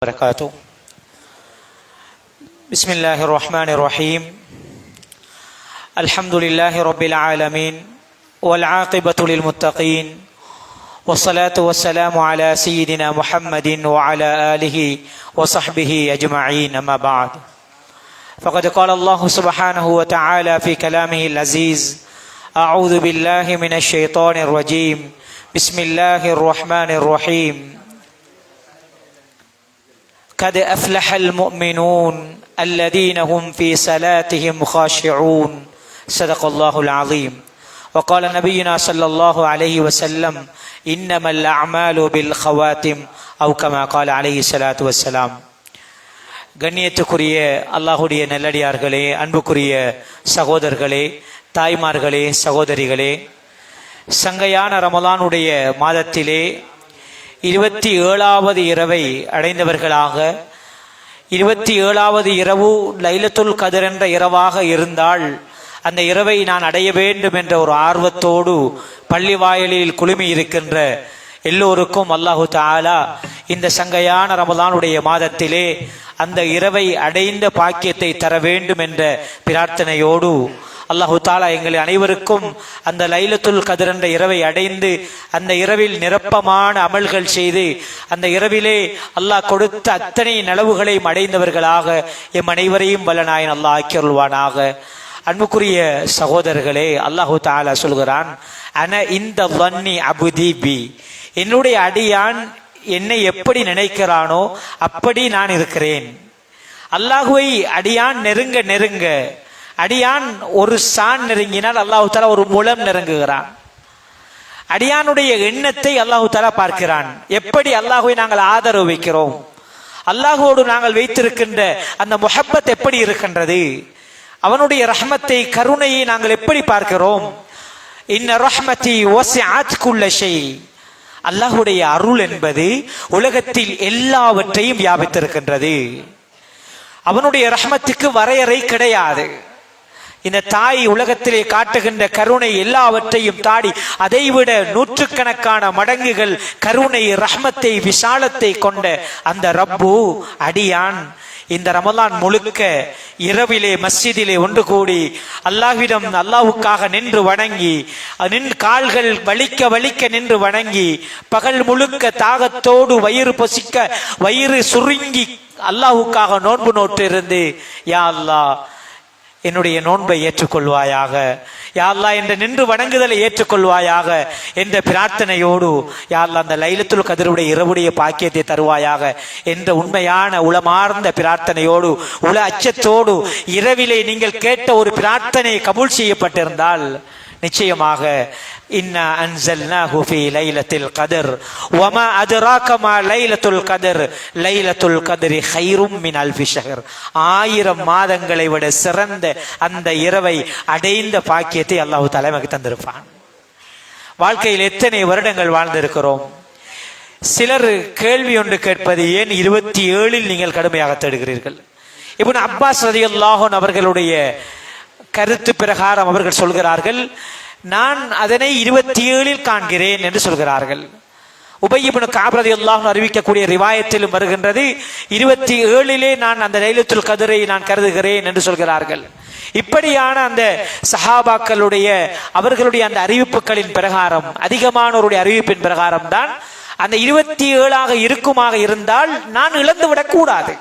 وبركاته. بسم الله الرحمن الرحيم. الحمد لله رب العالمين والعاقبة للمتقين والصلاة والسلام على سيدنا محمد وعلى آله وصحبه أجمعين. أما بعد، فقد قال الله سبحانه وتعالى في كلامه العزيز: أعوذ بالله من الشيطان الرجيم. بسم الله الرحمن الرحيم. قد أفلح المؤمنون الذين هم في صلاتهم خاشعون. صدق الله العظيم. وقال نبينا صلى الله عليه وسلم: إنما الأعمال بالخواتم، أو كما قال عليه الصلاة والسلام. கண்ணியத்துக்குரிய அல்லாஹுடைய நல்லடியார்களே, அன்புக்குரிய சகோதரர்களே, தாய்மார்களே, சகோதரிகளே, சங்கையான ரமலானுடைய மாதத்திலே 27வது இரவை அடைந்தவர்களாக, 27வது இரவு லைலத்துல் கத்ர் என்ற இரவாக இருந்தால் அந்த இரவை நான் அடைய வேண்டும் என்ற ஒரு ஆர்வத்தோடு பள்ளி வாயிலில் குழுமி இருக்கின்ற எல்லோருக்கும் அல்லாஹு தஆலா இந்த சங்கையான ரமலானுடைய மாதத்திலே அந்த இரவை அடைந்த பாக்கியத்தை தர வேண்டும் என்ற பிரார்த்தனையோடு அல்லாஹு தஆலா எங்கள் அனைவருக்கும் அந்த லைலத்துல் கத்ர் என்ற இரவை அடைந்து அந்த இரவில் நிரப்பமான அமல்கள் செய்து அந்த இரவிலே அல்லாஹ் கொடுத்த அத்தனை நலவுகளையும் அடைந்தவர்களாக எம் அனைவரையும் வல்லநாயன் அல்லாஹ் ஆக்கியருள்வானாக. அன்புக்குரிய சகோதரர்களே, அல்லாஹு தஆலா சொல்கிறான்: அன இந்த வன்னி அபுதி பி, என்னுடைய அடியான் என்னை எப்படி நினைக்கிறானோ அப்படி நான் இருக்கிறேன். அல்லாஹுவை அடியான் நெருங்க நெருங்க, அடியான் ஒரு சான் நெருங்கினால் அல்லாஹு தஆலா ஒரு முழம் நெருங்குகிறான். அடியானுடைய எண்ணத்தை அல்லாஹு தஆலா பார்க்கிறான். எப்படி அல்லாஹுவை நாங்கள் ஆதரவு வைக்கிறோம், அல்லாஹுவோடு நாங்கள் வைத்திருக்கின்ற அந்த முஹப்பத் எப்படி இருக்கின்றது, அவனுடைய ரஹ்மத்தை கருணையை நாங்கள் எப்படி பார்க்கிறோம். இன்ன ரஹ்மதி வஸிஅத் குல்ல ஷை, அல்லாஹுடைய அருள் என்பது உலகத்தில் எல்லாவற்றையும் வியாபித்திருக்கின்றது. அவனுடைய ரஹ்மத்துக்கு வரையறை கிடையாது. இந்த தாய் உலகத்திலே காட்டுகின்ற கருணை எல்லாவற்றையும் தாடி அதைவிட நூற்றுக்கணக்கான மடங்குகள் கருணை, ரஹ்மத்தை, விசாலத்தை கொண்ட அந்த ரப்பு அடியான் இந்த ரமலான் முழுக்க இரவிலே மஸ்ஜிதிலே ஒன்று கூடி அல்லாஹ்விடம் அல்லாஹ்வுக்காக நின்று வணங்கி, கால்கள் வலிக்க வலிக்க நின்று வணங்கி, பகல் முழுக்க தாகத்தோடு வயிறு பசிக்க வயிறு சுருங்கி அல்லாஹ்வுக்காக நோன்பு நோட்டு இருந்து, யா அல்லாஹ் என்னுடைய நோன்பை ஏற்றுக்கொள்வாயாக, யா அல்லாஹ் என்ற நின்று வணங்குதலை ஏற்றுக்கொள்வாயாக என்ற பிரார்த்தனையோடு, யா அல்லாஹ் அந்த லைலத்துல் கத்ருடைய இரவுடைய பாக்கியத்தை தருவாயாக என்ற உண்மையான உளமார்ந்த பிரார்த்தனையோடு, உள அச்சத்தோடு இரவிலே நீங்கள் கேட்ட ஒரு பிரார்த்தனை கபூல் செய்யப்பட்டிருந்தால் நிச்சயமாக இன்னா அன்ஸல்னாஹு ஃபீ லைலத்தில் கத்ர் வமா அத்ராக மா லைலத்துல் கத்ர் லைலத்துல் கத்ரி கைரும் மின் அல்ஃபி ஷஹர், 1000 மாதங்களை விட சிறந்த அந்த இரவை அடைந்த பாக்கியத்தை அல்லாஹ் தஆலா நமக்கு தந்திருப்பான். வாழ்க்கையில் எத்தனை வருடங்கள் வாழ்ந்திருக்கிறோம். சிலர் கேள்வி ஒன்று கேட்பது, ஏன் 27ல் நீங்கள் கடுமையாக தேடுகிறீர்கள்? இப்னு அப்பாஸ் ரலியல்லாஹு அன்ஹு அவர்களுடைய கருத்து பிரகாரம் அவர்கள் சொல்கிறார்கள், நான் அதனை 27ல் காண்கிறேன் என்று சொல்கிறார்கள். உபய் இப்னு கஅப் ரலியல்லாஹு அன்ஹு அறிவிக்கக்கூடிய ரிவாயத்திலும் வருகின்றது, 27லே நான் அந்த லைலத்துல் கத்ரை நான் கருதுகிறேன் என்று சொல்கிறார்கள். இப்படியான அந்த சஹாபாக்களுடைய அவர்களுடைய அந்த அறிவிப்புகளின் பிரகாரம், அதிகமானோருடைய அறிவிப்பின் பிரகாரம் தான் அந்த 27ஆக இருக்குமாக இருந்தால் நான் இழந்து விடக்கூடாது.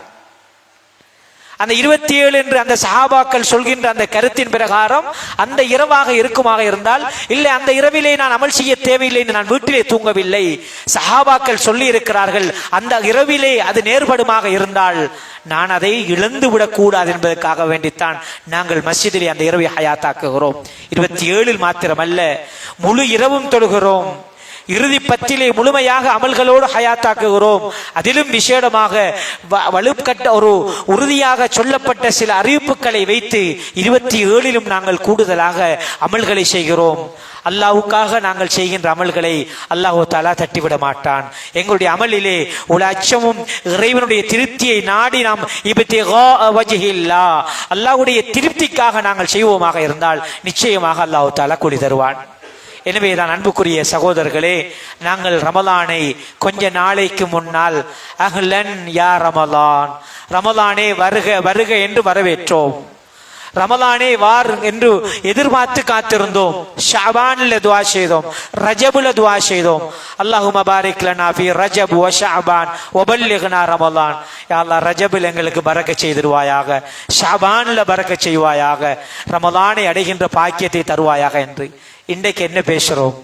அந்த 27 என்று அந்த சஹாபாக்கள் சொல்கின்ற அந்த கருத்தின் பிரகாரம் அந்த இரவாக இருக்குமாக இருந்தால், இல்லை அந்த இரவிலே நான் அமல் செய்ய தேவையில்லை, நான் வீட்டிலே தூங்கவில்லை, சஹாபாக்கள் சொல்லி இருக்கிறார்கள், அந்த இரவிலே அது நேர்படுமாக இருந்தால் நான் அதை இழந்து விடக்கூடாது என்பதற்காக வேண்டித்தான் நாங்கள் மஸ்ஜிதிலே அந்த இரவை ஹயாத்தாக்குகிறோம். 27ல் மாத்திரமல்ல, முழு இரவும் தொழுகிறோம், இறுதி பத்திலே முழுமையாக அமல்களோடு ஹயாத்தாக்குகிறோம். அதிலும் விசேடமாக வலுக்கட்ட ஒரு உறுதியாக சொல்லப்பட்ட சில அறிவிப்புகளை வைத்து 27லும் நாங்கள் கூடுதலாக அமல்களை செய்கிறோம். அல்லாஹ்வுக்காக நாங்கள் செய்கின்ற அமல்களை அல்லாஹ் தஆலா தட்டிவிட மாட்டான். எங்களுடைய அமலிலே உள்ள அச்சமும் இறைவனுடைய திருப்தியை நாடி நாம் இப்திகா வஜ்ஹில்லாஹ், அல்லாஹ்வுடைய திருப்திக்காக நாங்கள் செய்வோமாக இருந்தால் நிச்சயமாக அல்லாஹ் தஆலா கூலி தருவான். எனவேதான் அன்புக்குரிய சகோதரர்களே, நாங்கள் ரமலானை கொஞ்ச நாளைக்கு முன்னால் அஹ்லன் யா ரமலான், ரமலானே வருக வருக என்று வரவேற்றோம். ரமலானே வார் என்று எதிர்பார்த்து காத்திருந்தோம். ஷஅபான்ல துஆ செய்தோம், ரஜபுல துஆ செய்தோம். அல்லாஹும்ம பாரிக் லனா ஃபீ ரஜப் வ ஷஅபான் வ பல்லிக்னா ரமலான். யா அல்லாஹ், ரஜபில் எங்களுக்கு பரக்கத் செய்திருவாயாக, ஷஅபான்ல பரக்கத் செய்வாயாக, ரமலானை அடைகின்ற பாக்கியத்தை தருவாயாக என்று. இன்றைக்கு என்ன பேசுறோம்?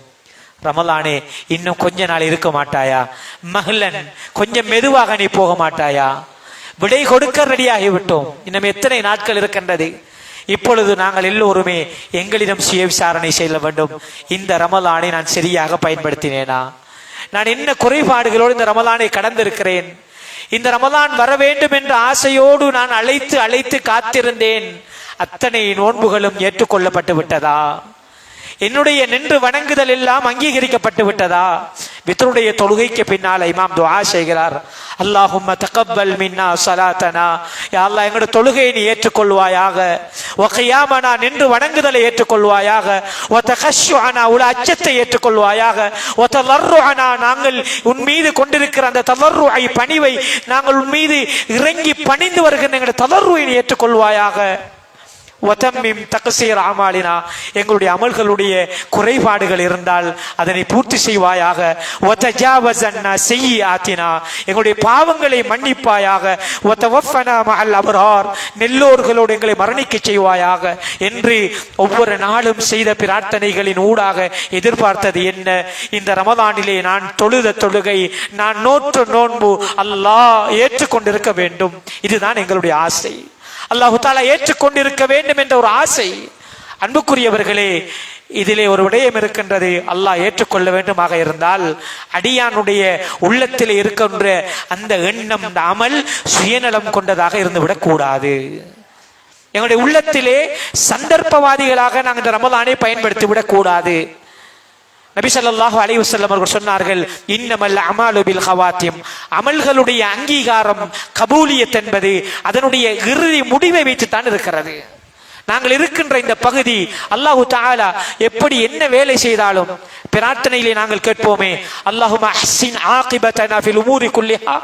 ரமலானே இன்னும் கொஞ்ச நாள் இருக்க மாட்டாயா? மஹ்லன், கொஞ்சம் மெதுவாக நீ போக மாட்டாயா? விடை கொடுக்க ரெடியாகிவிட்டோம். இன்னும் எத்தனை நாட்கள் இருக்கின்றது? இப்பொழுது நாங்கள் எல்லோருமே எங்களிடம் சுய விசாரணை செய்ய வேண்டும். இந்த ரமலானை நான் சரியாக பயன்படுத்தினேனா? நான் என்ன குறைபாடுகளோடு இந்த ரமலானை கடந்திருக்கிறேன்? இந்த ரமலான் வர வேண்டும் என்ற ஆசையோடு நான் அழைத்து அழைத்து காத்திருந்தேன். அத்தனை நோன்புகளும் ஏற்றுக்கொள்ளப்பட்டு விட்டதா? என்னுடைய நின்று வணங்குதல் எல்லாம் அங்கீகரிக்கப்பட்டு விட்டதா? வித்ருடைய தொழுகைக்கு பின்னால் இமாம் துஆ செய்கிறார், அல்லாஹும்ம தகப்பல் மின்னா ஸலாத்தனா, யா அல்லாஹ் எங்களுடைய தொழுகையை நீ ஏற்றுக்கொள்வாயாக, வ கியாமனா நின்று வணங்குதலை ஏற்றுக்கொள்வாயாக, வ தகஷ்ஷுஅனா உல அச்சத்தை ஏற்றுக்கொள்வாயாக, வ தலர்ருஅனா நாங்கள் உன் மீது கொண்டிருக்கிற அந்த தலர்ருஐ பணிவை, நாங்கள் உன் மீது இறங்கி பணிந்து வருகிற எங்களுடைய தலர்ருவை நீ ஏற்றுக்கொள்வாயாக, வதம்மிம் தக்ஸீர் அமாலினா எங்களுடைய அமல்களுடைய குறைபாடுகள் இருந்தால் அதனை பூர்த்தி செய்வாயாக, வதஜாவஸன்னா ஸய்யிஆத்தினா எங்களுடைய பாவங்களை மன்னிப்பாயாக, வதவஃபனா மஅல் அப்ரார் நல்லோர்களோடு எங்களை மரணிக்க செய்வாயாக என்று ஒவ்வொரு நாளும் செய்த பிரார்த்தனைகளின் ஊடாக எதிர்பார்த்தது என்ன? இந்த ரமலானிலே நான் தொழுத தொழுகை, நான் நோற்ற நோன்பு அல்லாஹ் ஏற்றுக்கொண்டிருக்க வேண்டும். இதுதான் எங்களுடைய ஆசை. அல்லாஹு தஆலா ஏற்றுக்கொண்டிருக்க வேண்டும் என்ற ஒரு ஆசை. அன்புக்குரியவர்களே, இதிலே ஒரு விடயம் இருக்கின்றது. அல்லாஹ் ஏற்றுக்கொள்ள வேண்டுமாக இருந்தால் அடியானுடைய உள்ளத்தில் இருக்கின்ற அந்த எண்ணம், அந்த அமல் சுயநலம் கொண்டதாக இருந்துவிடக் கூடாது. எங்களுடைய உள்ளத்திலே சந்தர்ப்பவாதிகளாக நாங்கள் இந்த ரமலானை பயன்படுத்தி விடக் கூடாது. நபி ஸல்லல்லாஹு அலைஹி வஸல்லம் அவர்கள் சொன்னார்கள், இன்னமல் அமாலு பில் ஹவாத்திம், அமல்களுடைய அங்கீகாரம் கபூலியத் என்பது அதனுடைய இறுதி முடிவை வைத்துத்தான் இருக்கிறது. நாங்கள் இருக்கின்ற இந்த பகுதி அல்லாஹு தஆலா எப்படி என்ன வேலை செய்தாலும் பிரார்த்தனையிலே நாங்கள் கேட்போமே, அல்லாஹும்ம அஹ்ஸின் ஆகிபதனா ஃபில் உமூரி குல்லிஹா,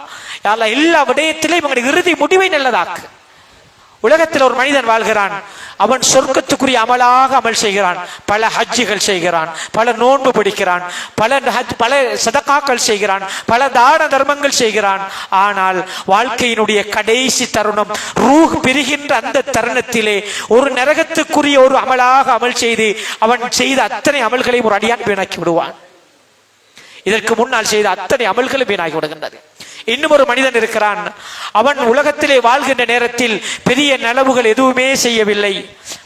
யா அல்லாஹ் எல்லா விடயத்திலும் எங்களுடைய இறுதி முடிவை நல்லதாக்கு. உலகத்தில் ஒரு மனிதன் வாழ்கிறான், அவன் சொர்க்கத்துக்குரிய அமலாக அமல் செய்கிறான், பல ஹஜ்ஜுகள் செய்கிறான், பல நோன்பு பிடிக்கிறான், பல சதகாக்கள் செய்கிறான், பல தான தர்மங்கள் செய்கிறான். ஆனால் வாழ்க்கையினுடைய கடைசி தருணம், ரூஹ் பிரிகின்ற அந்த தருணத்திலே ஒரு நரகத்துக்குரிய ஒரு அமலாக அமல் செய்து அவன் செய்த அத்தனை அமல்களையும் ஒரு அடியான் வீணாக்கி விடுவான். இதற்கு முன்னால் செய்த அத்தனை அமல்களும் வீணாகி விடுகின்றது. இன்னும் ஒரு மனிதன் இருக்கிறான், அவன் உலகத்திலே வாழ்கின்ற நேரத்தில் பெரிய நலவுகள் எதுவுமே செய்யவில்லை,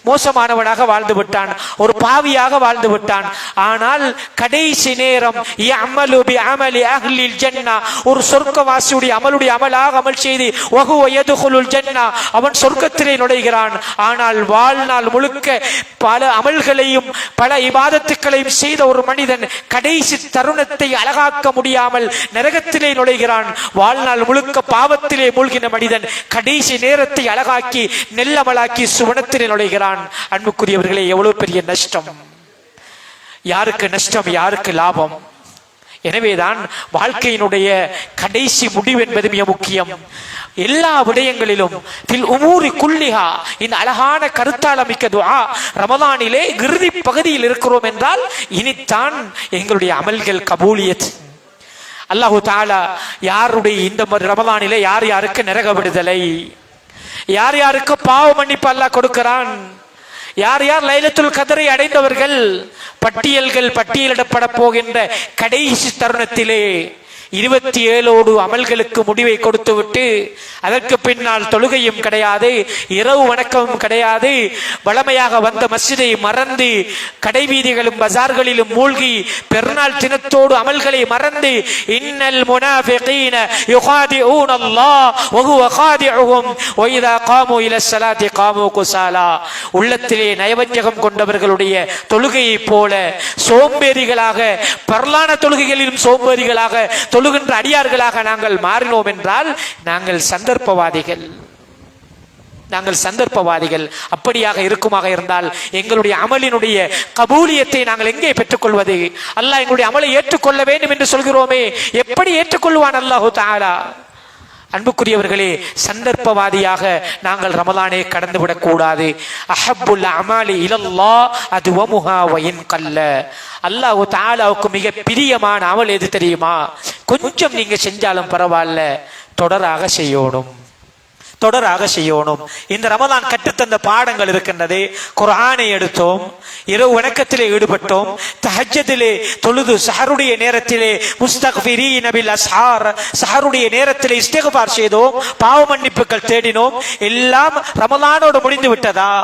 மோசமானவனாக வாழ்ந்து விட்டான், ஒரு பாவியாக வாழ்ந்து விட்டான். ஆனால் கடைசி நேரம் யஅமலு பிஅமலி அஹ்லில் ஜன்னah, ஒரு சொர்க்கவாசியுடைய அமலுடைய அமலாக அமல் செய்து வஹுவ யதுகுலுல் ஜன்னah, அவன் சொர்க்கத்திலே நுழைகிறான். ஆனால் வாழ்நாள் முழுக்க பல அமல்களையும் பல இபாதத்துக்களையும் செய்த ஒரு மனிதன் கடைசி தருணத்தை அழகாக்க முடியாமல் நரகத்திலே நுழைகிறான். வாழ்நாள் முழுக்க பாவத்திலே மூழ்கின மனிதன் கடைசி நேரத்தை அழகாக்கி நெல்லமலாக்கி சுவனத்திலே நுழைகிறான். அன்புக்குரியவர்களே, எவ்வளவு பெரிய நஷ்டம்! யாருக்கு நஷ்டம், யாருக்கு லாபம்? எனவேதான் வாழ்க்கையினுடைய கடைசி முடிவு என்பது மிக முக்கியம். எல்லா விடயங்களிலும் ஃபில் உமூரி குல்லிஹா, இந்த அழகான கருத்தால் மிக்க துஆ. ரமலானிலே இறுதி பகுதியில் இருக்கிறோம் என்றால் இனித்தான் எங்களுடைய அமல்கள் கபூலியத். அல்லாஹு தஆலா யாருடைய இந்த ரமலானிலே யார் யாருக்கு நரக விடுதலை, யார் யாருக்கு பாவ மன்னிப்பு அல்லாஹ் கொடுக்கிறான், யார் யார் லைலத்துல் கத்ரை அடைந்தவர்கள், பட்டியலிடப்பட போகின்ற கடைசி தருணத்திலே 27 அமல்களுக்கு முடிவை கொடுத்து விட்டு அதற்கு பின்னால் தொழுகையும் கிடையாது, இரவு வணக்கமும் கிடையாது, வளமையாக வந்த மஸ்ஜிதை மறந்து கடைவீதிகளும் பஜார்களிலும் மூழ்கி பெருநாள் தினத்தோடு அமல்களை மறந்து இன்னல் முனாஃபிகீன யுகாதிஊன அல்லாஹ் வஹுவ காதிஉஹும் வஇதா காமு இல ஸலாத்தி காமு குஸாலா, உள்ளத்திலே நயவஞ்சகம் கொண்டவர்களுடைய தொழுகையை போல சோம்பேறிகளாக, பரலான தொழுகைகளிலும் சோம்பேறிகளாக தொழுகின்ற அடியார்களாக நாங்கள் மாறினோம் என்றால் நாங்கள் சந்தர்ப்பவாதிகள். நாங்கள் சந்தர்ப்பவாதிகள். அப்படியாக இருக்குமாக இருந்தால் எங்களுடைய அமலினுடைய கபூலியத்தை நாங்கள் எங்கே பெற்றுக்கொள்வது? அல்லாஹ் எங்களுடைய அமலை ஏற்றுக்கொள்ள வேண்டும் என்று சொல்கிறோமே, எப்படி ஏற்றுக்கொள்வான் அல்லாஹு தஆலா? அன்புக்குரியவர்களே, சந்தர்ப்பவாதியாக நாங்கள் ரமலானை கடந்து விடக்கூடாது. அஹப்புல் அமாலி இலல்லாஹ் அதுவமுஹா வயின் கல்ல. அல்லாஹ் தஆலாவுக்கு மிக பிரியமான அமல் எது தெரியுமா? கொஞ்சம் நீங்க செஞ்சாலும் பரவாயில்ல, தொடராக செய்யணும், தொடராக செய்யணும். இந்த ரமலான் கற்றுத்தந்த பாடங்கள் இருக்கின்றது. குர்ஆனை எடுத்தோம், இரவு வணக்கத்திலே ஈடுபட்டோம், தஹஜ்ஜுதிலே தொழுது, சஹருடைய நேரத்திலே முஸ்தக்ஃபிரீன பில் அஸ்ஹார், சஹருடைய நேரத்திலே இஸ்திக்ஃபார் செய்தோம், பாவ மன்னிப்புகள் தேடினோம். எல்லாம் ரமலானோடு முடிந்து விட்டதா?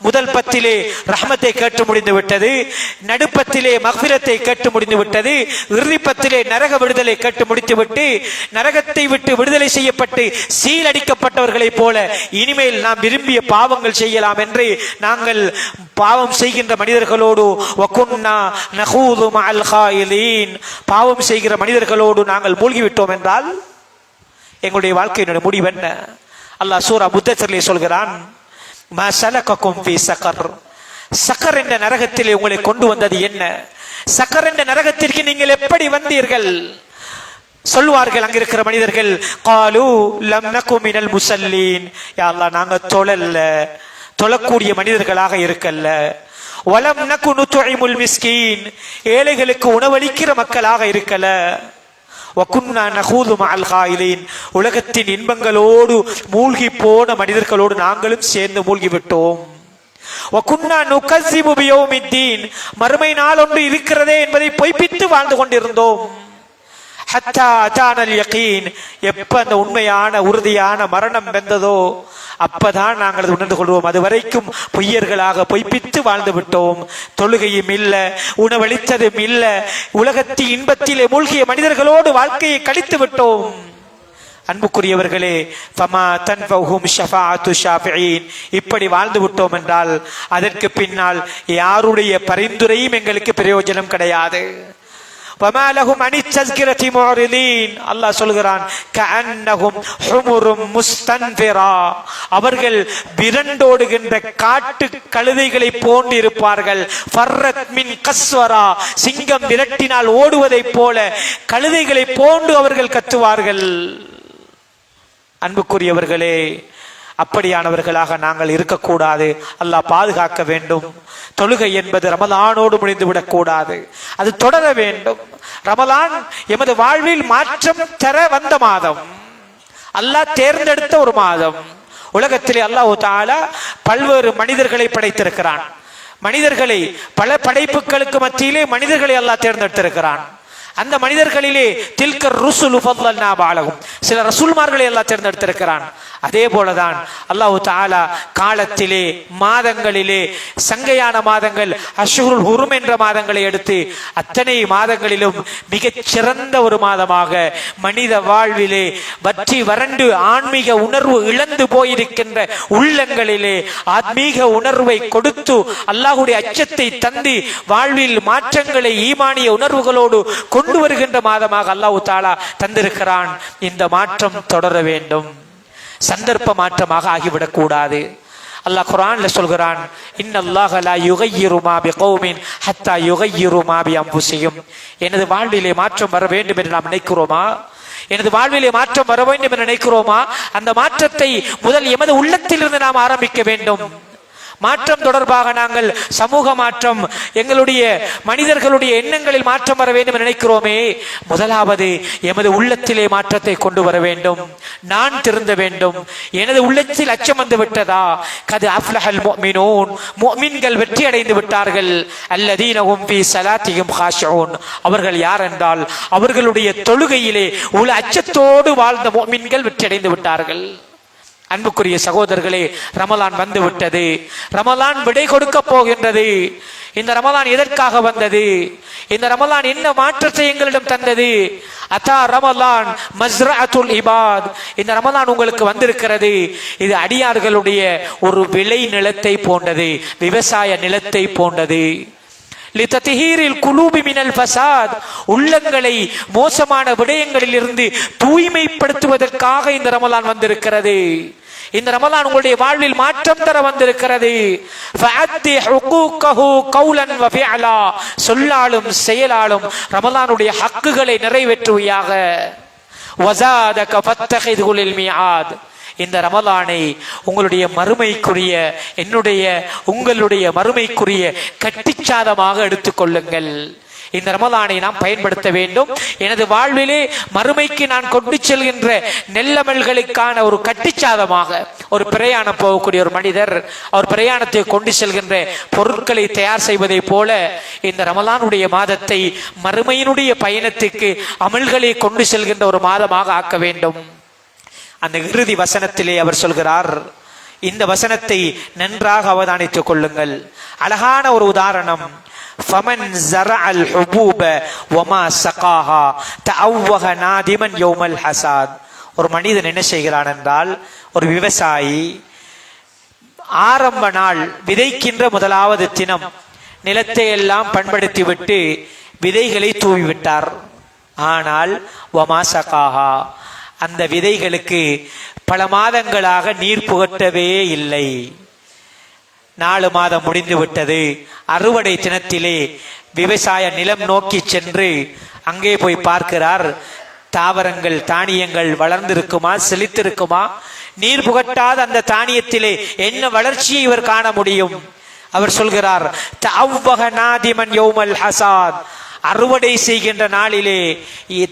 முதல் பத்திலே ரஹ்மத்தை கேட்டு முடிந்து விட்டது, நடுப்பத்திலே மக்ஃபிரத்தை கேட்டு முடிந்து விட்டது, இறுதி பத்திலே நரக விடுதலை கேட்டு முடித்துவிட்டு நரகத்தை விட்டு விடுதலை செய்யப்பட்டு சீலடிக்கப்பட்டவர்களைப் போல இனிமேல் நாம் விரும்பிய பாவங்கள் செய்யலாம் என்று நாங்கள் பாவம் செய்கின்ற மனிதர்களோடு வகுன்னா நகூது மஅல் காயிலீன், பாவம் செய்கிற மனிதர்களோடு நாங்கள் மூழ்கிவிட்டோம் என்றால் எங்களுடைய வாழ்க்கையினுடைய முடிவு என்ன? அல்லாஹ் சூரா முத்தஸிரிலே சொல்கிறான், மா ஸலககும் ஃபீ ஸகர். ஸகர் என்ற நரகத்திலே உங்களை கொண்டு வந்தது என்ன? ஸகர் என்ற நரகத்திற்கு நீங்கள் எப்படி வந்தீர்கள்? சொல்வார்கள் அங்கிருக்கிற மனிதர்கள், காலு லம் நகு மினல் முஸல்லீன், யா அல்லாஹ் நாங்க தொழக்கூடிய மனிதர்களாக இருக்கல்ல. வலம் நகு நுத்இமுல் மிஸ்கீன், ஏழைகளுக்கு உணவளிக்கிற மக்களாக இருக்கல. வகுன்னா நகூது மஅல் காயிலீன், உலகத்தின் இன்பங்களோடு மூழ்கி போன மனிதர்களோடு நாங்களும் சேர்ந்து மூழ்கி விட்டோம். வகுன்னா நுகஸிபு பியௌமித்தீன், மறுமை நாள் ஒன்று இருக்கிறதே என்பதை பொய்ப்பித்து வாழ்ந்து கொண்டிருந்தோம். ஹத்தா அதானல் யகீன், எப்ப அந்த உண்மையான உறுதியான மரணம் வந்ததோ அப்பதான் நாங்கள் உணர்ந்து கொள்வோம், அது வரைக்கும் பொய்யர்களாக பொய்ப்பித்து வாழ்ந்து விட்டோம். தொழுகையும் இல்ல, உணவளித்ததும் இல்ல, உலகத்தின் இன்பத்திலே மூழ்கிய மனிதர்களோடு வாழ்க்கையை கழித்து விட்டோம். அன்புக்குரியவர்களே, ஃபமா தன்ஃபஹும் ஷஃபாஅத்து ஷாஃபிஈன், இப்படி வாழ்ந்து விட்டோம் என்றால் அதற்கு பின்னால் யாருடைய பரிந்துரையும் எங்களுக்கு பிரயோஜனம் கிடையாது. وما لهم عن التذكرة معرضين, அல்லாஹ் சொல்கிறான், كأنهم حمر مستنفرة, அவர்கள் விரண்டோடுகின்ற காட்டு கழுதைகளை போன்று இருப்பார்கள். ஃபர்ரத் மின் கஸ்வரா, சிங்கம் விரட்டினால் ஓடுவதைப் போல கழுதைகளை போன்று அவர்கள் கத்துவார்கள். அன்புக்குரியவர்களே, அப்படியானவர்களாக நாங்கள் இருக்கக்கூடாது. அல்லாஹ் பாதுகாக்க வேண்டும். தொழுகை என்பது ரமலானோடு முடிந்து விடக்கூடாது, அது தொடர வேண்டும். ரமலான் எமது வாழ்வில் மாற்றம் தர வந்த மாதம், அல்லாஹ் தேர்ந்தெடுத்த ஒரு மாதம். உலகத்திலே அல்லாஹ் தஆலா பல்வேறு மனிதர்களை படைத்திருக்கிறான். மனிதர்களை பல படைப்புகளுக்கு மத்தியிலே மனிதர்களை அல்லாஹ் தேர்ந்தெடுத்திருக்கிறான். அந்த மனிதர்களிலே தில்கர் ருசுலு ஃபضلنا بعضهم, சில ரசூல்மார்களை அல்லாஹ் தேர்ந்தெடுத்திருக்கிறான். அதே போலதான் அல்லாஹ் தஆலா காலத்திலே மாதங்களிலே சங்கையான மாதங்கள் அஷ்ஹுருல் ஹுரும் என்ற மாதங்களை எடுத்து அத்தனை மாதங்களிலும் மிகச் சிறந்த ஒரு மாதமாக மனித வாழ்விலே வற்றி வறண்டு ஆன்மீக உணர்வு இழந்து போயிருக்கின்ற உள்ளங்களிலே ஆத்மீக உணர்வை கொடுத்து அல்லாஹ்வுடைய அச்சத்தை தந்து வாழ்வில் மாற்றங்களை ஈமானிய உணர்வுகளோடு கொண்டு வருகின்ற மாதமாக அல்லாஹ் தஆலா தந்திருக்கிறான். இந்த மாற்றம் தொடர வேண்டும், சந்தர்ப்ப மாற்றமாக ஆகிவிடக் கூடாது. அல்லாஹ் குர்ஆன்ல சொல்கிறான், இன்னல்லாஹ லா யுகையிரு மா பிகௌமின் ஹத்தா யுகையிரு மா பிஅன்ஃபுஸிஹிம். எனது வாழ்விலே மாற்றம் வர வேண்டும் என்று நாம் நினைக்கிறோமா? எனது வாழ்விலே மாற்றம் வர வேண்டும் என்று நினைக்கிறோமா? அந்த மாற்றத்தை முதல் எமது உள்ளத்திலிருந்து நாம் ஆரம்பிக்க வேண்டும். மாற்றம் தொடர்பாக நாங்கள் சமூக மாற்றம், எங்களுடைய மனிதர்களுடைய எண்ணங்களில் மாற்றம் வர வேண்டும் நினைக்கிறோமே, முதலாவது எமது உள்ளத்திலே மாற்றத்தை கொண்டு வர வேண்டும். நான் திருந்த வேண்டும். எனது உள்ளத்தில் அச்சம் வந்து விட்டதா? கது அஃப்லஹல் முஃமினூன், முஃமின்கள் வெற்றி அடைந்து விட்டார்கள். அல்லதீன ஹும் ஃபீ ஸலாத்திஹிம் காஷிஊன், அவர்கள் யார் என்றால் அவர்களுடைய தொழுகையிலே உள்ள அச்சத்தோடு வாழ்ந்த முஃமின்கள் வெற்றி அடைந்து விட்டார்கள். அன்புக்குரிய சகோதரர்களே, ரமலான் வந்து விட்டது. ரமலான் விடை கொடுக்க போகின்றது. இந்த ரமலான் எதற்காக வந்தது? இந்த ரமலான் என்ன மாற்றத்தை எங்களிடம் தந்தது? அதா ரமலான் மஸ்ரஅத்துல் இபாத், இந்த ரமலான் உங்களுக்கு வந்திருக்கிறது. இது அடியார்களுடைய ஒரு விளை நிலத்தை போன்றது, விவசாய நிலத்தை போன்றது. லிதத்ஹீரில் குலூபி மினல் ஃபஸாத், உள்ளங்களை மோசமான விடயங்களில் இருந்து தூய்மைப்படுத்துவதற்காக இந்த ரமலான் வந்திருக்கிறது. இந்த ரமலான் உங்களுடைய வாழ்வில் மாற்றம் தர வந்திருக்கிறது. ஃபஅத்தி ஹுகூகஹு கௌலன் வ ஃபிஅலா, சொல்லாலும் செயலாலும் ரமலானுடைய ஹக்குகளை நிறைவேற்றுவையாக. வஸாதக ஃபத்தஹிதுல் மிஆத், இந்த ரமலானை உங்களுடைய மறுமைக்குரிய, என்னுடைய உங்களுடைய மறுமைக்குரிய கட்டிச்சாதமாக எடுத்துக்கொள்ளுங்கள். இந்த ரமலானை நாம் பயன்படுத்த வேண்டும். எனது வாழ்விலே மறுமைக்கு நான் கொண்டு செல்கின்ற நெல்லமல்களுக்கான ஒரு கட்டிச்சாதமாக. ஒரு பிரயாணம் போகக்கூடிய ஒரு மனிதர் அவர் பிரயாணத்தை கொண்டு செல்கின்ற பொருட்களை தயார் செய்வதை போல இந்த ரமலானுடைய மாதத்தை மறுமையினுடைய பயணத்துக்கு அமல்களை கொண்டு செல்கின்ற ஒரு மாதமாக ஆக்க வேண்டும். அந்த இறுதி வசனத்திலே அவர் சொல்கிறார், இந்த வசனத்தை நன்றாக அவதானித்துக் கொள்ளுங்கள். அழகான ஒரு உதாரணம். ஃபமன் ஸரஅல் ஹுபூப வமா ஸகாஹா தஅவ்வஹ நாதிமன் யௌமல் ஹஸாத். ஒரு மனிதன் என்ன செய்கிறான் என்றால், ஒரு விவசாயி ஆரம்ப நாள் விதைக்கின்ற முதலாவது தினம் நிலத்தை எல்லாம் பண்படுத்தி விட்டு விதைகளை தூவிவிட்டார். ஆனால் வமா ஸகாஹா, அந்த விதைகளுக்கு பல மாதங்களாக நீர் புகட்டவே இல்லை. 4 மாதம் முடிந்து விட்டது. அறுவடை தினத்திலே விவசாய நிலம் நோக்கி சென்று அங்கே போய் பார்க்கிறார். தாவரங்கள், தானியங்கள் வளர்ந்திருக்குமா, செழித்திருக்குமா? நீர் புகட்டாத அந்த தானியத்திலே என்ன வளர்ச்சியை இவர் காண முடியும்? அவர் சொல்கிறார், தஅவ்வஹ நாதிமன் யௌமல் ஹஸாத், அறுவடை செய்கின்ற நாளிலே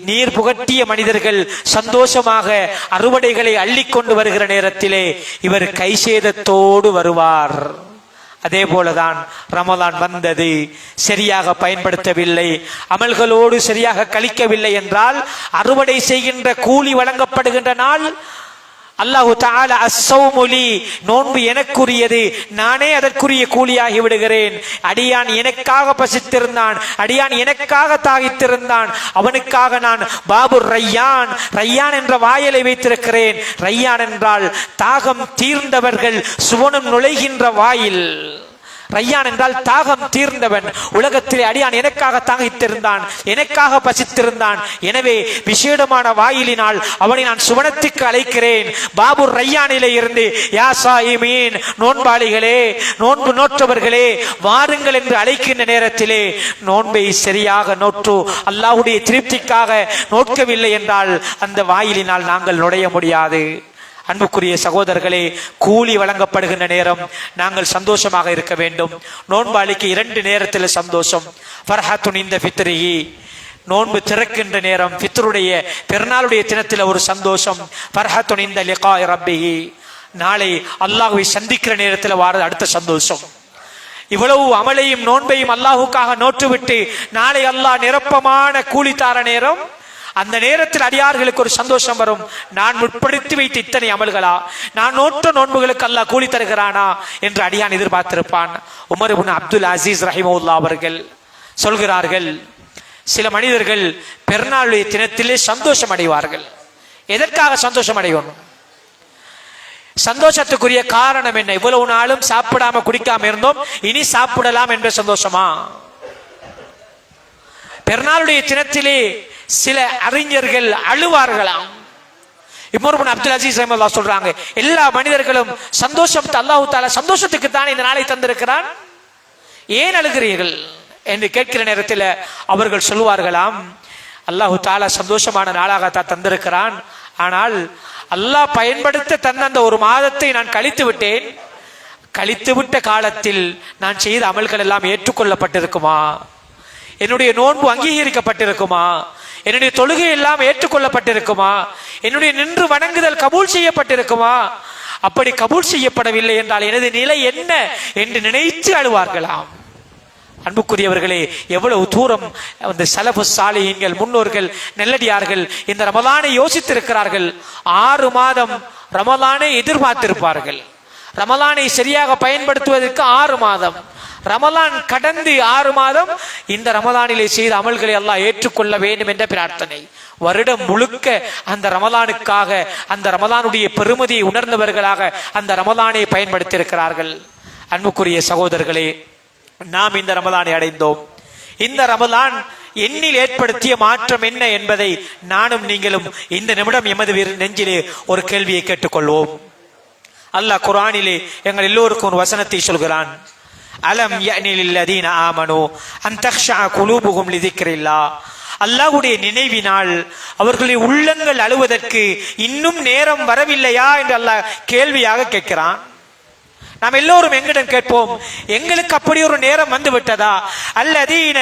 நீர் புகட்டிய மனிதர்கள் சந்தோஷமாக அறுவடைகளை அள்ளிக்கொண்டு வருகிற நேரத்திலே இவர் கைசேதத்தோடு வருவார். அதே போலதான் ரமலான் வந்தது, சரியாக பயன்படுத்தவில்லை, அமல்களோடு சரியாக கழிக்கவில்லை என்றால் அறுவடை செய்கின்ற கூலி வழங்கப்படுகின்ற நாள் அல்லாஹு தஆலா அஸ்ஸௌமுலி, நோன்பு எனக்குரியது, நானே அதற்குரிய கூலியாகி விடுகிறேன். அடியான் எனக்காக பசித்திருந்தான், அடியான் எனக்காக தாகித்திருந்தான், அவனுக்காக நான் பாபு ரையான், ரையான் என்ற வாயிலை வைத்திருக்கிறேன். ரையான் என்றால் தாகம் தீர்ந்தவர்கள் சுவனம் நுழைகின்ற வாயில். ரையான் என்றால் தாகம் தீர்ந்தவன். உலகத்திலே அடியான் எனக்காக தாகித்திருந்தான், எனக்காக பசித்திருந்தான், எனவே விசேடமான வாயிலினால் அவனை நான் சுவனத்துக்கு அழைக்கிறேன். பாபு ரையானிலே இருந்து யா சாயிமீன், நோன்பாளிகளே, நோன்பு நோற்றவர்களே வாருங்கள் என்று அழைக்கின்ற நேரத்திலே நோன்பை சரியாக நோற்று அல்லாஹ்வுடைய திருப்திக்காக நோக்கவில்லை என்றால் அந்த வாயிலினால் நாங்கள் நுழைய முடியாது. அன்புக்குரிய சகோதரர்களே, கூலி வழங்கப்படுகின்ற நேரம் நாங்கள் சந்தோஷமாக இருக்க வேண்டும். நோன்பாளிக்கு 2 நேரத்தில் சந்தோஷம். ஃபர்ஹத்துன் இந்த ஃபித்ரிஹி, நோன்பு திறக்கின்ற நேரம், ஃபித்ருடைய பெருநாளுடைய தினத்தில் ஒரு சந்தோஷம். ஃபர்ஹத்துன் இந்த லிகாய் ரப்பிஹி, நாளை அல்லாஹ்வை சந்திக்கிற நேரத்தில் வார அடுத்த சந்தோஷம். இவ்வளவு அமலையும் நோன்பையும் அல்லாஹுக்காக நோற்றுவிட்டு நாளை அல்லாஹ் நிரப்பமான கூலி தார நேரம், அந்த நேரத்தில் அடியார்களுக்கு ஒரு சந்தோஷம் வரும். நான் முற்படுத்தி வைத்த இத்தனை அமல்களா, நான் நோற்ற நோன்புகளுக்கு அல்லாஹ் கூலி தருகிறானா என்று அடியான் எதிர்பார்த்திருப்பான். உமர் இப்னு அப்துல் அசீஸ் ரஹிமஹுல்லாஹ் அவர்கள் சொல்கிறார்கள், சில மனிதர்கள் பெருநாளுடைய தினத்திலே சந்தோஷம் அடைவார்கள். எதற்காக சந்தோஷம் அடையணும்? சந்தோஷத்துக்குரிய காரணம் என்ன? இவ்வளவு நாளும் சாப்பிடாம குடிக்காம இருந்தோம், இனி சாப்பிடலாம் என்ற சந்தோஷமா? பெருநாளுடைய தினத்திலே சில அறிஞர்கள் அழுவார்களாம். உமர் இப்னு அப்துல் அசீஸ் ரஹிமஹுல்லாஹ் சொல்றாங்க, எல்லா மனிதர்களும் சந்தோஷம், அல்லாஹ் தஆலா சந்தோஷத்துக்கு தான் இந்த நாளை தந்திருக்கிறான், ஏன் அழுகிறீர்கள் என்று கேட்கிற நேரத்தில் அவர்கள் சொல்வார்களாம், அல்லாஹ் தஆலா சந்தோஷமான நாளாகத்தான் தந்திருக்கிறான், ஆனால் அல்லாஹ் பயன்படுத்த தந்த அந்த ஒரு மாதத்தை நான் கழித்து விட்டேன், கழித்து விட்ட காலத்தில் நான் செய்த அமல்கள் எல்லாம் ஏற்றுக்கொள்ளப்பட்டிருக்குமா? என்னுடைய நோன்பு அங்கீகரிக்கப்பட்டிருக்குமா? என்னுடைய தொழுகை எல்லாம் ஏற்றுக்கொள்ளப்பட்டிருக்குமா? என்னுடைய நின்று வணங்குதல் கபூல் செய்யப்பட்டிருக்குமா? அப்படி கபூல் செய்யப்படவில்லை என்றால் எனது நிலை என்ன என்று நினைத்து அழுவார்களாம். அன்புக்குரியவர்களே, எவ்வளவு தூரம் அந்த சலஃபு சாலிஹீன்கள், முன்னோர்கள், நெல்லடியார்கள் இந்த ரமலானை யோசித்திருக்கிறார்கள். 6 மாதம் ரமலானை எதிர்பார்த்திருப்பார்கள். ரமலானை சரியாக பயன்படுத்துவதற்கு 6 மாதம், ரமலான் கடந்து 6 மாதம் இந்த ரமலானிலே செய்த அமல்களை அல்லாஹ் ஏற்றுக்கொள்ள வேண்டும் என்ற பிரார்த்தனை. வருடம் முழுக்க அந்த ரமலானுக்காக, அந்த ரமலானுடைய பெருமதியை உணர்ந்தவர்களாக அந்த ரமலானை பயன்படுத்தி இருக்கிறார்கள். அன்புக்குரிய சகோதரர்களே, நாம் இந்த ரமலானை அடைந்தோம். இந்த ரமலான் என்னில் ஏற்படுத்திய மாற்றம் என்ன என்பதை நானும் நீங்களும் இந்த நிமிடம் எமது நெஞ்சிலே ஒரு கேள்வியை கேட்டுக்கொள்வோம். அல்லாஹ் குர்ஆனிலே எங்கள் எல்லோருக்கும் ஒரு வசனத்தை சொல்கிறான். அலம் யஅனி லில்லதீன ஆமனு அன் தக்ஷஅ குலூபுஹும் லிதிக்ரில்லாஹ். அல்லாஹ்வுடைய நினைவினால் அவர்களுடைய உள்ளங்கள் அழுவதற்கு இன்னும் நேரம் வரவில்லையா என்று அல்லாஹ் கேள்வியாக கேட்கிறான். நாம் எல்லோரும் எங்களிடம் கேட்போம், எங்களுக்கு அப்படி ஒரு நேரம் வந்து விட்டதா? அல்லதீன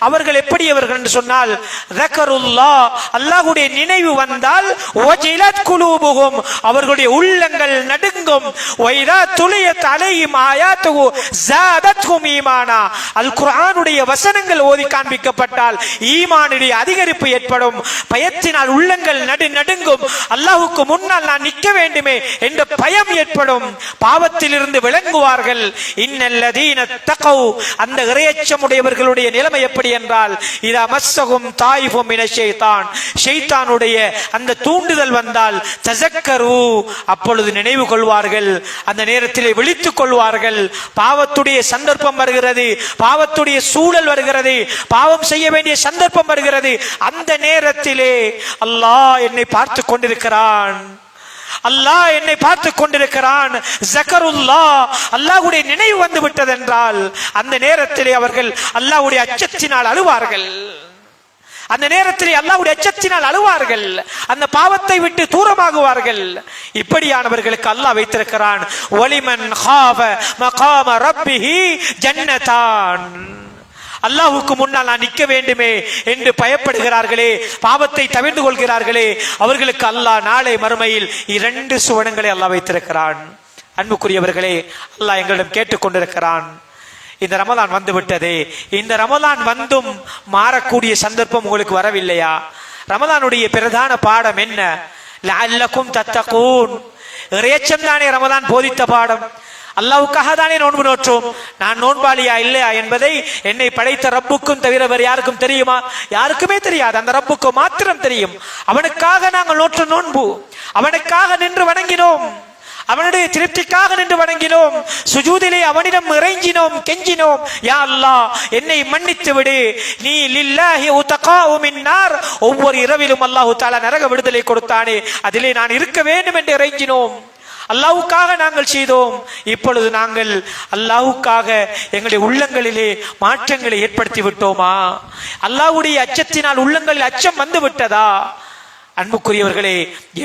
அவர்கள் எப்படியவர்கள் என்று சொன்னால், ذكرுல்லாஹ் அல்லாஹ்வுடைய நினைவு வந்தால் வஜிலத் குலூபுஹும் அவர்களுடைய உள்ளங்கள் நடுங்கும். வைதா துலியத் அலைஹிம் ஆயாத்துஹு ஸாதத்ஹும் ஈமானா அல் குர்ஆனுடைய வசனங்கள் ஓதி காண்பிக்கப்பட்டால் ஈமானுடைய அதிகரிப்பு ஏற்படும். பயத்தினால் உள்ளங்கள் நடுங்கும். அல்லாஹ்வுக்கு முன்னால் நான் நிற்க வேண்டுமே என்ற பயம் ஏற்படும். பாவத்திலிருந்து விளங்குவார்கள். இன்னல்லதீன தகவ் அந்த இறையச்சமுடையவர்களுடைய நிலைமை எப்படி என்றால், இதா மஸ்ஸஹும் தாயிஃபும் மினஷ் ஷைத்தான் ஷைத்தானுடைய அந்த தூண்டுதல் வந்தால் தஸக்கரு அப்பொழுது நினைவு கொள்வார்கள். அந்த நேரத்திலே விழித்துக் கொள்வார்கள். பாவத்துடைய சந்தர்ப்பம் வருகிறது, பாவத்துடைய சூழல் வருகிறது, பாவம் செய்ய வேண்டிய சந்தர்ப்பம் வருகிறது. அந்த நேரத்திலே அல்லாஹ் என்னை பார்த்து கொண்டிருக்கிறான், அல்லாஹ் என்னை பார்த்து கொண்டிருக்கிறான். ஸக்கருல்லாஹ் அல்லாஹ்வுடைய நினைவு வந்து விட்டதென்றால் அந்த நேரத்திலே அவர்கள் அல்லாஹ்வுடைய அச்சத்தினால் அழுவார்கள். அந்த நேரத்திலே அல்லாஹ்வுடைய அச்சத்தினால் அழுவார்கள். அந்த பாவத்தை விட்டு தூரமாகுவார்கள். இப்படியானவர்களுக்கு அல்லாஹ் வைத்திருக்கிறான் வலிமன் காஃப மகாம ரப்பிஹி ஜன்னதான். அல்லாஹ்வுக்கு முன்னால் நான் நிற்க வேண்டுமே என்று பயப்படுகிறார்களே, பாவத்தை தவிர்த்து கொள்கிறார்களே, அவர்களுக்கு அல்லாஹ் நாளை மறுமையில் 2 சுவனங்களை அல்லாஹ் வைத்திருக்கிறான். அன்புக்குரியவர்களே, அல்லாஹ் எங்களிடம் கேட்டுக்கொண்டிருக்கிறான், இந்த ரமலான் வந்து விட்டதே, இந்த ரமலான் வந்தும் மாறக்கூடிய சந்தர்ப்பம் உங்களுக்கு வரவில்லையா? ரமலானுடைய பிரதான பாடம் என்ன? லஅல்லக்கும் தத்தகூன். இறையச்சம் தானே ரமலான் போதித்த பாடம். அல்லாஹ்வுக்காக தானே நோன்பு நோற்றோம். நான் நோன்பாளியா இல்லையா என்பதை என்னை படைத்த ரப்புக்கும் தவிர வேறு யாருக்கும் தெரியுமா? யாருக்குமே தெரியாது. அந்த ரப்புக்கு மாத்திரம் தெரியும். அவனுக்காக நாங்கள் நோற்ற நோன்பு, அவனுக்காக நின்று வணங்கினோம், அவனுடைய திருப்திக்காக நின்று வணங்கினோம், சுஜூதிலே அவனிடம் இறைஞ்சினோம், கெஞ்சினோம், யா அல்லாஹ் என்னை மன்னித்து விடு, நீ லில்லாஹி உதகாஉ மின்னார். ஒவ்வொரு இரவிலும் அல்லாஹ் தஆலா நரக விடுதலை கொடுத்தானே, அதிலே நான் இருக்க வேண்டும் என்று இறைஞ்சினோம். அல்லாஹ்வுக்காக நாங்கள் செய்தோம். இப்பொழுது நாங்கள் அல்லாஹ்வுக்காக எங்களுடைய உள்ளங்களிலே மாற்றங்களை ஏற்படுத்தி விட்டோமா? அல்லாஹ்வுடைய அச்சத்தினால் உள்ளங்களில் அச்சம் வந்து விட்டதா? அன்புக்குரியவர்களே,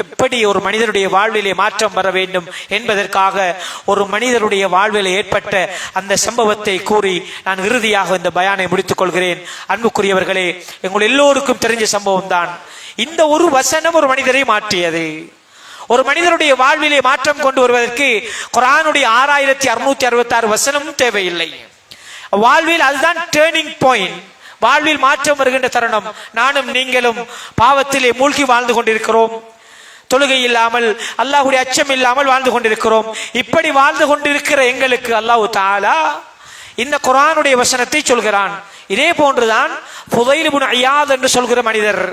எப்படி ஒரு மனிதனுடைய வாழ்விலே மாற்றம் வர வேண்டும் என்பதற்காக ஒரு மனிதனுடைய வாழ்விலே ஏற்பட்ட அந்த சம்பவத்தை கூறி நான் இறுதியாக இந்த பயானை முடித்துக் கொள்கிறேன். அன்புக்குரியவர்களே, எங்கள் எல்லோருக்கும் தெரிஞ்ச சம்பவம் தான். இந்த ஒரு வசனம் ஒரு மனிதரை மாற்றியது. ஒரு மனிதனுடைய வாழ்விலே மாற்றம் கொண்டு வருவதற்கு குர்ஆனுடைய 6666 வசனமும் தேவையில்லை. வாழ்வில் அதுதான் டேர்னிங் பாயிண்ட். வாழ்வில் மாற்றம் வருகின்ற தருணம். நானும் நீங்களும் பாவத்திலே மூழ்கி வாழ்ந்து கொண்டிருக்கிறோம். தொழுகை இல்லாமல், அல்லாஹ்வுடைய அச்சம் இல்லாமல் வாழ்ந்து கொண்டிருக்கிறோம். இப்படி வாழ்ந்து கொண்டிருக்கிற எங்களுக்கு அல்லாஹ் தஆலா இந்த குர்ஆனுடைய வசனத்தை சொல்கிறான். இதே போன்றுதான் ஃபுதைல் இப்னு இயாத் என்று சொல்கிற மனிதர்,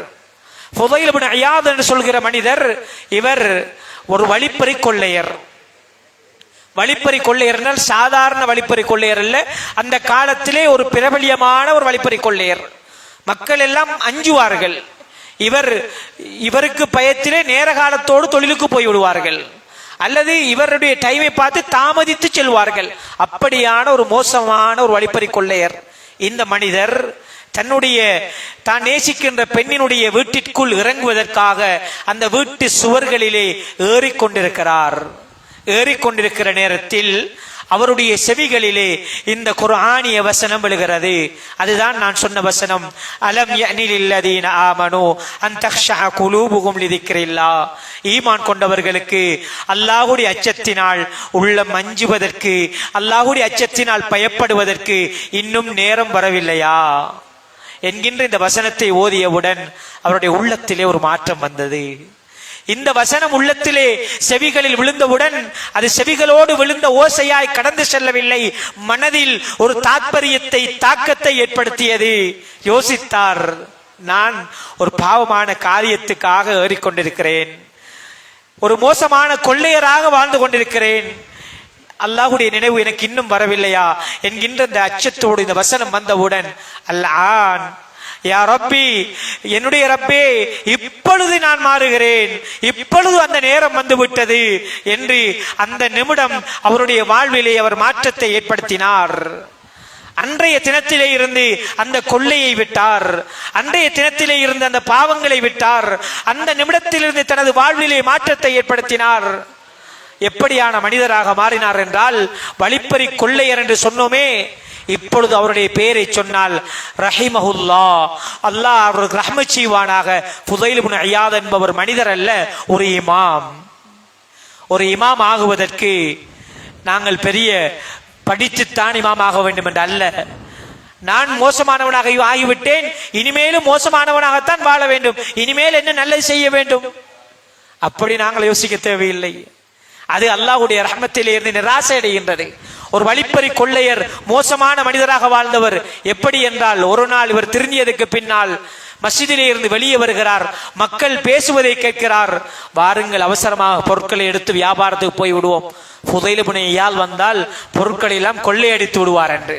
ஃபுதைல் இப்னு இயாத் என்று சொல்கிற மனிதர், இவர் ஒரு வழிப்பறி கொள்ளையர். வழிப்பறி கொள்ளையர்னால் சாதாரண வழிப்பறி கொள்ளையர் அல்ல, அந்த காலத்திலே ஒரு பிரபலியமான ஒரு வழிப்பறி கொள்ளையர். மக்கள் எல்லாம் அஞ்சுவார்கள். இவருக்கு பயத்திலே நேர காலத்தோடு தொழிலுக்கு போய் விடுவார்கள், அல்லது இவருடைய டைமை பார்த்து தாமதித்து செல்வார்கள். அப்படியான ஒரு மோசமான ஒரு வழிப்பறி கொள்ளையர். இந்த மனிதர் தன்னுடைய தான் நேசிக்கின்ற பெண்ணினுடைய வீட்டிற்குள் இறங்குவதற்காக அந்த வீட்டு சுவர்களிலே ஏறிக்கொண்டிருக்கிறார். ஏறிக்கொண்டிருக்கிற நேரத்தில் அவருடைய செவிகளிலே இந்த குர்ஆனிய வசனம் விழுகிறது. அதுதான் நான் சொன்ன வசனம், அலம் யஅனி லில்லதீன ஆமனு அன் தக்ஷஅ குலூபுஹும் லிதிக்ரில்லாஹ். ஈமான் கொண்டவர்களுக்கு அல்லாஹ்வுடைய அச்சத்தினால் உள்ளம் அஞ்சுவதற்கு, அல்லாஹ்வுடைய அச்சத்தினால் பயப்படுவதற்கு இன்னும் நேரம் வரவில்லையா என்கின்ற இந்த வசனத்தை ஓதியவுடன் அவருடைய உள்ளத்திலே ஒரு மாற்றம் வந்தது. இந்த வசனம் உள்ளத்திலே செவிகளில் விழுந்தவுடன் அது செவிகளோடு விழுந்த ஓசையாய் கடந்து செல்லவில்லை, மனதில் ஒரு தாற்பயத்தை, தாக்கத்தை ஏற்படுத்தியது. யோசித்தார், நான் ஒரு பாவமான காரியத்துக்காக ஏறிக்கொண்டிருக்கிறேன், ஒரு மோசமான கொள்ளையராக வாழ்ந்து கொண்டிருக்கிறேன், அல்லாஹ்வுடைய நினைவு எனக்கு இன்னும் வரவில்லையா என்கின்ற இந்த அச்சத்தோடு இந்த வசனம் வந்தவுடன், அல்ஆன் யா ரப்பி, என்னுடைய ரப்பே, இப்பொழுது நான் மாறுகிறேன், இப்பொழுது அந்த நேரம் வந்து விட்டது என்று அந்த நிமிடம் அவருடைய வாழ்விலே அவர் மாற்றத்தை ஏற்படுத்தினார். அன்றைய தினத்திலே இருந்து அந்த கொள்ளையை விட்டார், அன்றைய தினத்திலே இருந்து அந்த பாவங்களை விட்டார், அந்த நிமிடத்திலிருந்து தனது வாழ்விலே மாற்றத்தை ஏற்படுத்தினார். எப்படியான மனிதராக மாறினார் என்றால், வழிப்பறி கொள்ளையர் என்று சொன்னோமே, இப்பொழுது அவருடைய பெயரை சொன்னால் ரஹிமஹுல்லா, அல்லாஹ் அவருக்கு ரஹ்மத் செய்வானாக. ஃபுதைல் இப்னு இயாத் என்பவர் மனிதர் அல்ல, ஒரு இமாம். ஒரு இமாம் ஆகுவதற்கு நாங்கள் பெரிய படித்துத்தான் இமாம் ஆக வேண்டும் என்று அல்ல. நான் மோசமானவனாக ஆகிவிட்டேன், இனிமேலும் மோசமானவனாகத்தான் வாழ வேண்டும், இனிமேல் என்ன நல்லது செய்ய வேண்டும், அப்படி நாங்கள் யோசிக்க தேவையில்லை. அது அல்லாஹ்வுடைய ரஹ்மத்திலே இருந்து நிராசை அடைகின்றது. ஒரு வழிப்பறி கொள்ளையர் மோசமான மனிதராக வாழ்ந்தவர். எப்படி என்றால், ஒரு நாள் இவர் திருந்தியதுக்கு பின்னால் மஸ்ஜிதிலே இருந்து வெளியே வருகிறார். மக்கள் பேசுவதை கேட்கிறார். வாருங்கள், அவசரமாக பொருட்களை எடுத்து வியாபாரத்துக்கு போய் விடுவோம், ஃபுதைல் இப்னு இயாத் வந்தால் பொருட்களை எல்லாம் கொள்ளையடித்து விடுவார் என்று.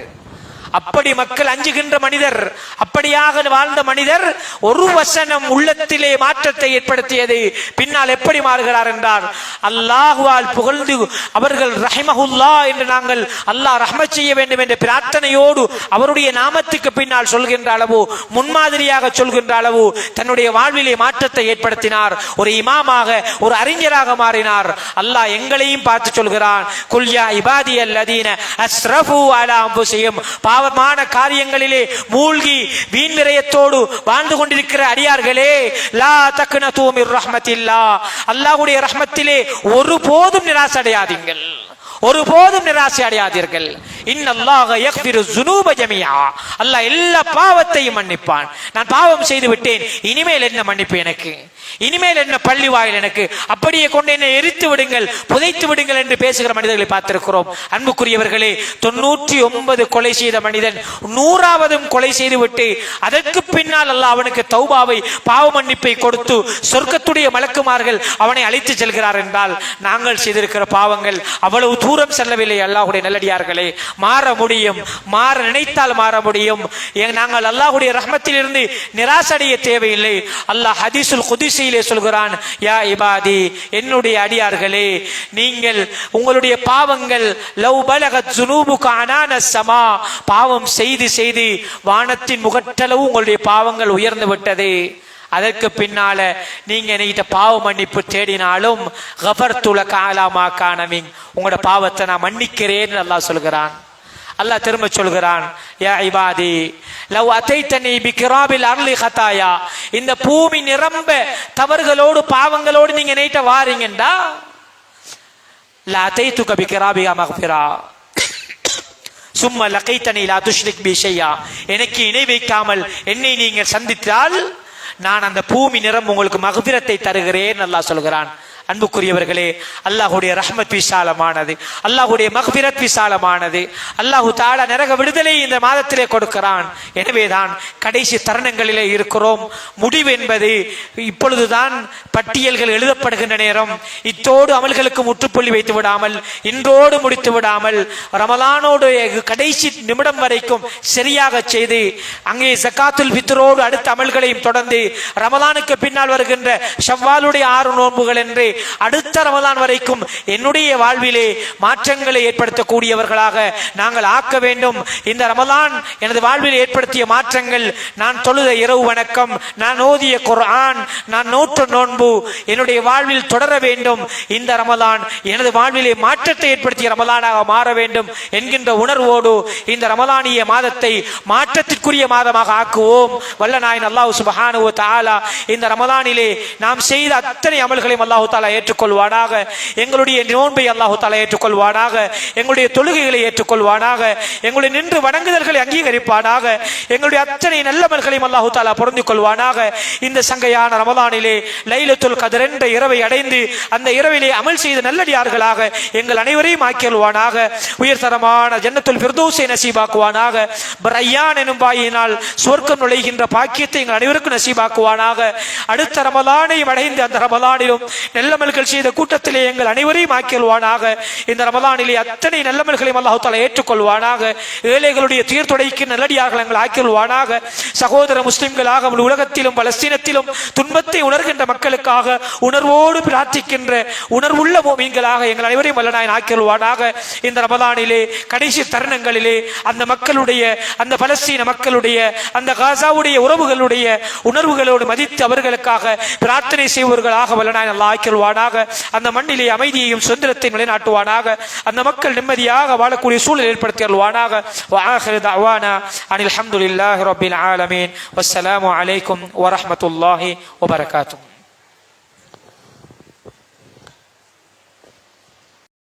அப்படி மக்கள் அஞ்சுகின்ற மனிதர், அப்படியாக வாழ்ந்த மனிதர், ஒரு வசனம் உள்ளத்திலே மாற்றத்தை ஏற்படுத்தியது. பின்னால் எப்படி மாறுகிறார் என்றால், அல்லாஹ்வால் புகழ்ந்து அவர்கள் ரஹிமஹுல்லா என்று நாங்கள் அல்லாஹ் ரஹ்மத் செய்ய வேண்டும் என்ற பிரார்த்தனையோடு அவருடைய நாமத்துக்கு பின்னால் சொல்கின்ற அளவு, முன்மாதிரியாக சொல்கின்ற அளவு தன்னுடைய வாழ்விலே மாற்றத்தை ஏற்படுத்தினார். ஒரு இமாமாக, ஒரு அறிஞராக மாறினார். அல்லாஹ் எங்களையும் பார்த்து சொல்கிறான், குல் யா இபாதியல்லதீன அஸ்ரஃபு அலா அன்ஃபுஸிஹிம், பாவமான காரியங்களிலே மூழ்கி வீண் விரயத்தோடு வாழ்ந்து கொண்டிருக்கிற அடியார்களே, லா தக்னது மிர் ரஹ்மத்தில்லாஹ், அல்லாஹ்வுடைய ரஹ்மத்திலே ஒருபோதும் நிராசை அடையாதீர்கள், ஒருபோதும் நிராசை அடையாதீர்கள். இன்னல்லாஹ யக்ஃபிரு ஸுனூப ஜமீஆ, அல்லாஹ் எல்லா பாவத்தையும் மன்னிப்பான். நான் பாவம் செய்து விட்டேன், இனிமேல் என்ன மன்னிப்பு எனக்கு, இனிமேல் என்ன பள்ளி வாயில் எனக்கு, அப்படியே கொண்டு என்னை எரித்து விடுங்கள், புதைத்து விடுங்கள் என்று பேசுகிற மனிதர்களை பார்த்திருக்கிறோம். அன்புக்குரியவர்களே, 99 கொலை செய்த மனிதன் 100ஆவதும் கொலை செய்து விட்டு அதற்கு பின்னால் அல்லாஹ் அவனுக்கு தௌபாவை, பாவ மன்னிப்பை கொடுத்து சொர்க்கத்துடைய மலக்குமார்கள் அவனை அழைத்து செல்கிறார் என்றால், நாங்கள் செய்திருக்கிற பாவங்கள் அவ்வளவு தூரம் செல்லவில்லை. அல்லாஹ்வுடைய நல்லடியார்களே, மாற முடியும், மாற நினைத்தால் மாற முடியும். நாங்கள் அல்லாஹ்வுடைய ரஹ்மத்தில் இருந்து நிராசடைய தேவையில்லை. அல்லாஹ் ஹதீஸுல் குதுஸிலே சொல்கிறான், யா இபாதி, என்னுடைய அடியார்களே, நீங்கள் உங்களுடைய பாவங்கள் லவ் பலகத் ஸுனூபுக அனான ஸமா, பாவம் செய்து செய்து வானத்தின் முகட்டளவு உங்களுடைய பாவங்கள் உயர்ந்து விட்டது. அதற்கு பின்னால நீங்க என்கிட்ட பாவ மன்னிப்பு தேடினாலும் கஃபர்து லக அலா மா கான மின், உங்களோட பாவத்தை நான் மன்னிக்கிறேன் அல்லாஹ் சொல்கிறான். அல்லாஹ் திரும்ப சொல்கிறான், யா இபாதி லவ் அதைதனி பிகிராபில் அர்லி ஹதாயா, இந்த பூமி நிரம்ப தவறுகளோடு பாவங்களோடு நீங்க என்கிட்ட வாரீங்கண்டா, லா அதைதுக பிகிராபிஹா மக்ஃபிரா சும்ம லகைதனி லா துஷ்ரிக் பி ஷையா, எனக்கு இணை வைக்காமல் என்னை நீங்கள் சந்தித்தால் நான் அந்த பூமி நிறம் உங்களுக்கு மக்ஃபிரத்தை தருகிறேன் அல்லாஹ் சொல்கிறான். அன்புக்குரியவர்களே, அல்லாஹ்வுடைய ரஹ்மத் விசாலமானது, அல்லாஹ்வுடைய மக்ஃபிரத் விசாலமானது. அல்லாஹு தஆலா நரக விடுதலை இந்த மாதத்திலே கொடுக்கிறான். எனவேதான் கடைசி தருணங்களிலே இருக்கிறோம். முடிவு என்பது இப்பொழுதுதான் பட்டியல்கள் எழுதப்படுகின்ற நேரம். இத்தோடு அமல்களுக்கு முற்றுப்புள்ளி வைத்து விடாமல், இன்றோடு முடித்து விடாமல், ரமலானோடு கடைசி நிமிடம் வரைக்கும் சரியாக செய்து அங்கே ஜகாத்துல் ஃபித்ரோடு அடுத்த அமல்களையும் தொடர்ந்து ரமலானுக்கு பின்னால் வருகின்ற ஷவ்வாலுடைய 6 நோன்புகள் என்று அடுத்த ரமலான் வரைக்கும் என்னுடைய வாழ்விலே மாற்றங்களை ஏற்படுத்தக்கூடியவர்களாக நாங்கள் ஆக்க வேண்டும். இந்த ரமலான் எனது வாழ்வில் ஏற்படுத்திய மாற்றங்கள், நான் தொழுத இரவு வணக்கம், நான் ஓதிய குர்ஆன், நான் நோற்ற நோன்பு என்னுடைய வாழ்வில் தொடர வேண்டும். இந்த ரமலான் எனது வாழ்விலே மாற்றத்தை ஏற்படுத்திய ரமலானாக மாற வேண்டும் என்கின்ற உணர்வோடு இந்த ரமலானிய மாதத்தை மாற்றத்திற்குரிய மாதமாக ஆக்குவோம். வல்ல நாயன் அல்லாஹ் சுப்ஹானஹு வ தஆலா இந்த ரமலானிலே நாம் செய்த அத்தனை அமல்களையும் அல்லாஹ் தஆலா ஏற்றுக்கொள்வானாக. எங்களுடைய நோன்பை அல்லாஹ் தஆலா ஏற்றுக்கொள்வானாக, எங்களுடைய தொழுகைகளை ஏற்றுக்கொள்வானாக, எங்களுடைய நின்று வணங்குதல்களை அங்கீகரிப்பானாக, எங்களுடைய அத்தனை நல்லமல்களையும் அல்லாஹ் தஆலா பொருந்திக் கொள்வானாக. இந்த சங்கையான ரமலானிலே லைலத்துல் கத்ர் என்ற இரவை அடைந்து அந்த இரவிலே அமல் செய்த நல்லடியார்களாக எங்கள் அனைவரையும் ஆக்கியல்வானாக. உயர்தரமான ஜன்னத்துல் ஃபிர்தௌஸை நசீபாக்குவானாக. ரய்யான் எனும் வாயினால் சுவர்க்கம் நுழைகின்ற பாக்கியத்தை எங்கள் அனைவருக்கும் நசீபாக்குவானாக. அடுத்த ரமலானை அடைந்து அந்த ரமலானிலும் நல்ல நல்லமல்கள் செய்த கூட்டத்திலே எங்கள் அனைவரையும் ஆக்கியல்வானாக. இந்த ரமலானிலே அத்தனை நல்லமல்களையும் அல்லாஹ் தஆலா ஏற்றுக்கொள்வானாக. ஏழைகளுடைய துயர் துடைக்கு நல்லடியாக எங்கள் ஆக்கியல்வானாக. சகோதர முஸ்லிம்களாக உலகத்திலும் பலஸ்தீனத்திலும் துன்பத்தை உணர்கின்ற மக்களுக்காக உணர்வோடு பிரார்த்திக்கின்ற உணர்வுள்ள மோமீன்களாக எங்கள் அனைவரையும் வல்லநாயன் ஆக்கியல்வானாக. இந்த ரமலானிலே கடைசி தருணங்களிலே அந்த மக்களுடைய, அந்த பலஸ்தீன மக்களுடைய, அந்த காசாவுடைய உறவுகளுடைய உணர்வுகளோடு மதித்து அவர்களுக்காக பிரார்த்தனை செய்வர்களாக வல்லநாயன் அல்லாஹ் ஆக்கியல்வானாக. அந்த மண்ணிலே அமைதியையும் சுதந்திரத்தை நிலைநாட்டுவானாக. அந்த மக்கள் நிம்மதியாக வாழக்கூடிய சூழல் ஏற்படுத்தி அருள்வானாக. வஆகிரு தஅவானா அனில் ஹம்துலில்லாஹி ரப்பில் ஆலமீன். வஸ்ஸலாமு அலைக்கும் வரஹ்மத்துல்லாஹி வபரகாத்துஹு.